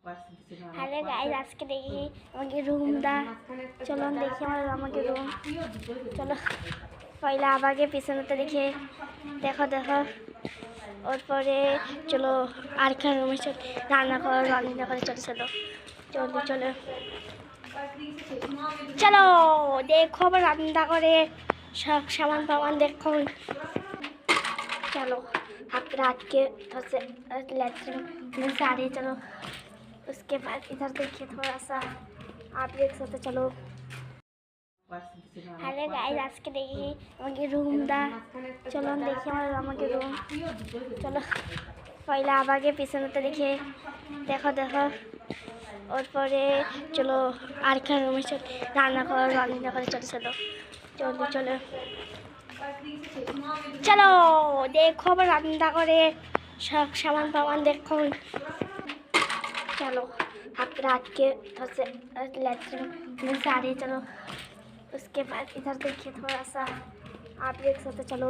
Hello guys, আজকে দেখি আমাকে রুমটা। চলো দেখি আমাকে রুম। চলো পয়লা আবাগে পিছনেতে দেখে দেখো দেখো। ওরপরে চলো আরেকখান রুমে রান্না করে চলো চলো চলো চলো চলো দেখো আবার রান্না করে সব সামান ফামান দেখো। चलो आप रात के लेटरिन में सारे चलो। उसके बाद इधर देखिए थोड़ा सा आप देख सकते। चलो हेलो गाइस, আজকে দেখি আমাকে রুমটা। চলো দেখি আমাকে রুম। চলো পয়লা আবাগে পিছনেতে দেখে দেখো দেখো। ওরপরে চলো আরেকখান রুমে রান্না করে চলো চলো চলো চলো चलो देखो আবার রান্না করে সব সামান ফামান দেখো। चलो आप रात के लेटरिन में सारे चलो। उसके बाद इधर देखिए थोड़ा सा आप देख सकते। चलो